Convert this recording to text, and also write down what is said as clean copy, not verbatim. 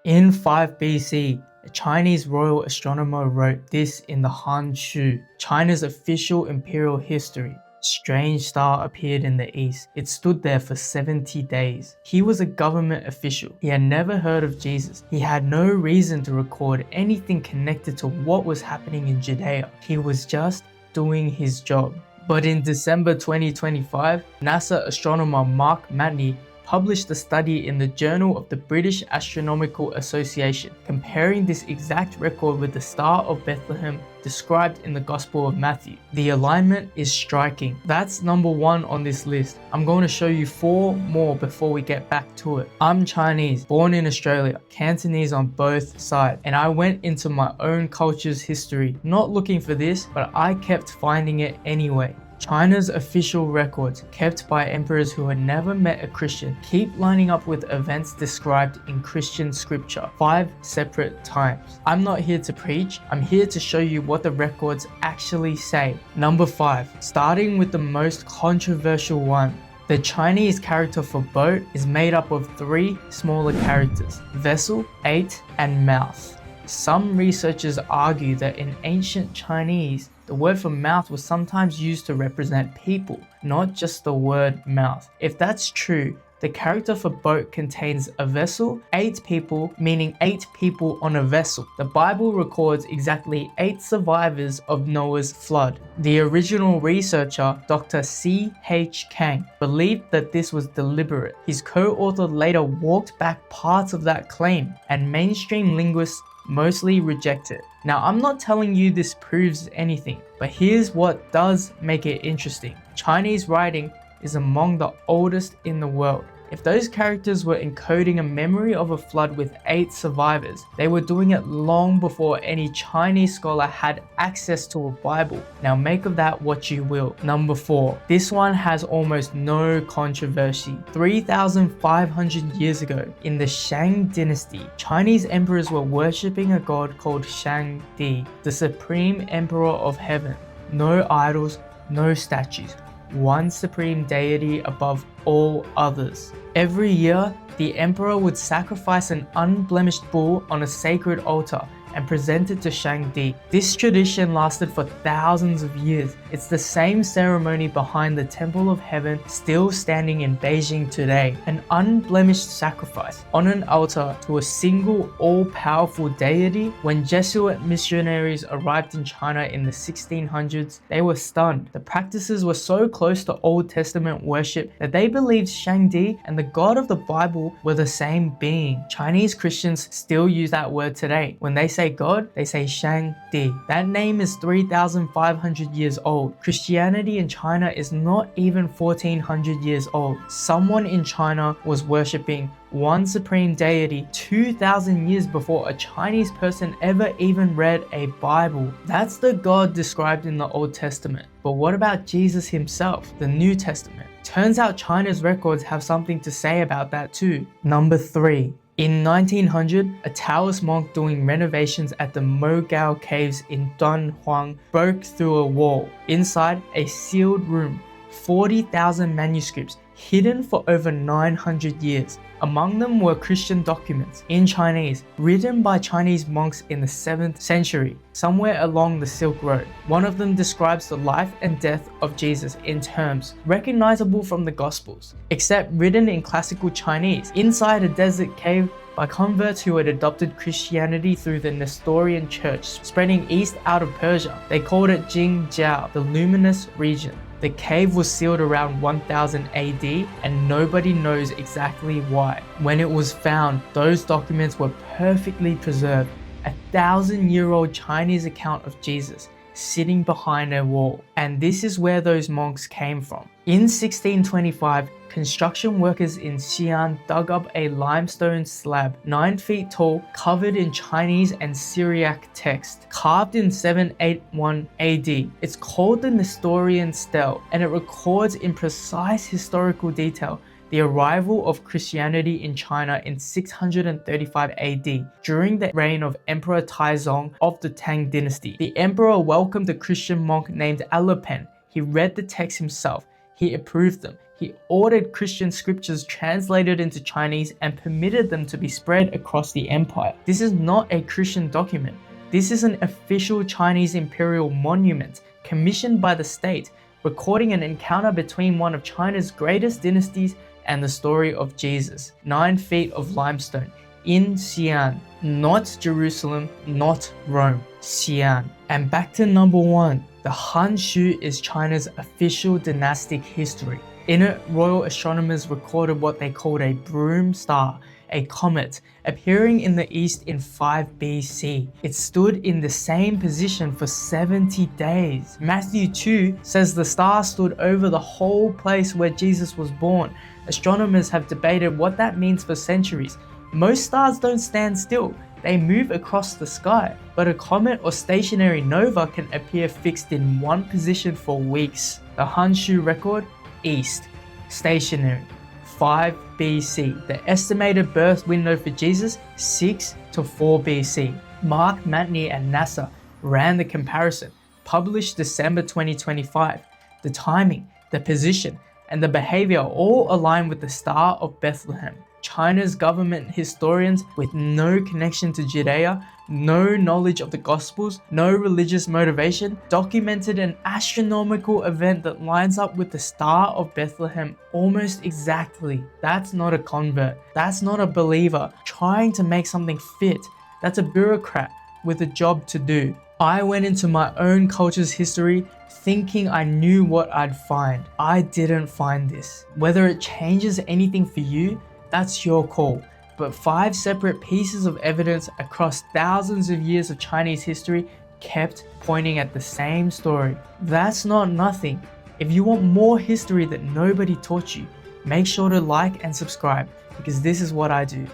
In 5 BC, a Chinese royal astronomer wrote this in the Han Shu, China's official imperial history. Strange star appeared in the east. It stood there for 70 days. He was a government official. He had never heard of Jesus. He had no reason to record anything connected to what was happening in Judea. He was just doing his job. But in December 2025, NASA astronomer Mark Matney published a study in the Journal of the British Astronomical Association, comparing this exact record with the Star of Bethlehem described in the Gospel of Matthew. The alignment is striking. That's number 1 on this list. I'm going to show you 4 more before we get back to it. I'm Chinese, born in Australia, Cantonese on both sides, and I went into my own culture's history, not looking for this, but I kept finding it anyway. China's official records, kept by emperors who had never met a Christian, keep lining up with events described in Christian scripture 5 separate times. I'm not here to preach, I'm here to show you what the records actually say. Number 5, starting with the most controversial one. The Chinese character for boat is made up of 3 smaller characters, vessel, 8, and mouth. Some researchers argue that in ancient Chinese, the word for mouth was sometimes used to represent people, not just the word mouth. If that's true, the character for boat contains a vessel, 8 people, meaning 8 people on a vessel. The Bible records exactly 8 survivors of Noah's flood. The original researcher, Dr. C.H. Shang, believed that this was deliberate. His co-author later walked back parts of that claim, and mainstream linguists mostly reject it. Now, I'm not telling you this proves anything, but here's what does make it interesting. Chinese writing is among the oldest in the world. If those characters were encoding a memory of a flood with 8 survivors, they were doing it long before any Chinese scholar had access to a Bible. Now make of that what you will. Number 4. This one has almost no controversy. 3,500 years ago, in the Shang Dynasty, Chinese emperors were worshipping a god called Shang, the supreme emperor of heaven. No idols, no statues. One supreme deity above all others. Every year, the emperor would sacrifice an unblemished bull on a sacred altar and present it to Shangdi. This tradition lasted for thousands of years. It's the same ceremony behind the Temple of Heaven still standing in Beijing today. An unblemished sacrifice on an altar to a single all-powerful deity. When Jesuit missionaries arrived in China in the 1600s, they were stunned. The practices were so close to Old Testament worship that they believed Shangdi and the God of the Bible were the same being. Chinese Christians still use that word today. When they say God, they say Shang Di. That name is 3,500 years old. Christianity in China is not even 1,400 years old. Someone in China was worshipping one supreme deity 2,000 years before a Chinese person ever even read a Bible. That's the God described in the Old Testament. But what about Jesus himself, the New Testament? Turns out China's records have something to say about that too. Number 3. In 1900, a Taoist monk doing renovations at the Mogao caves in Dunhuang broke through a wall. Inside, a sealed room, 40,000 manuscripts hidden for over 900 years. Among them were Christian documents in Chinese, written by Chinese monks in the 7th century, somewhere along the Silk Road. One of them describes the life and death of Jesus in terms recognizable from the Gospels, except written in classical Chinese, inside a desert cave by converts who had adopted Christianity through the Nestorian church, spreading east out of Persia. They called it Jingjiao, the luminous region. The cave was sealed around 1000 AD, and nobody knows exactly why. When it was found, those documents were perfectly preserved. 1,000-year-old Chinese account of Jesus sitting behind a wall. And this is where those monks came from. In 1625, construction workers in Xi'an dug up a limestone slab 9 feet tall, covered in Chinese and Syriac text, carved in 781 AD. It's called the Nestorian Stele, and it records in precise historical detail the arrival of Christianity in China in 635 AD, during the reign of Emperor Taizong of the Tang Dynasty. The emperor welcomed a Christian monk named Alopen. He read the text himself. He approved them. He ordered Christian scriptures translated into Chinese and permitted them to be spread across the empire. This is not a Christian document. This is an official Chinese imperial monument commissioned by the state, recording an encounter between one of China's greatest dynasties and the story of Jesus. 9 feet of limestone. In Xi'an. Not Jerusalem, not Rome. Xi'an. And back to number 1. The Han Shu is China's official dynastic history. In it, royal astronomers recorded what they called a broom star, a comet, appearing in the east in 5 BC. It stood in the same position for 70 days. Matthew 2 says the star stood over the whole place where Jesus was born. Astronomers have debated what that means for centuries. Most stars don't stand still. They move across the sky, but a comet or stationary nova can appear fixed in one position for weeks. The Han Shu record, east, stationary, 5 BC. The estimated birth window for Jesus, 6 to 4 BC. Mark Matney and NASA ran the comparison, published December 2025. The timing, the position, and the behavior all align with the Star of Bethlehem. China's government historians with no connection to Judea, no knowledge of the Gospels, no religious motivation, documented an astronomical event that lines up with the Star of Bethlehem almost exactly. That's not a convert. That's not a believer trying to make something fit. That's a bureaucrat with a job to do. I went into my own culture's history thinking I knew what I'd find. I didn't find this. Whether it changes anything for you, that's your call. But 5 separate pieces of evidence across thousands of years of Chinese history kept pointing at the same story. That's not nothing. If you want more history that nobody taught you, make sure to like and subscribe, because this is what I do.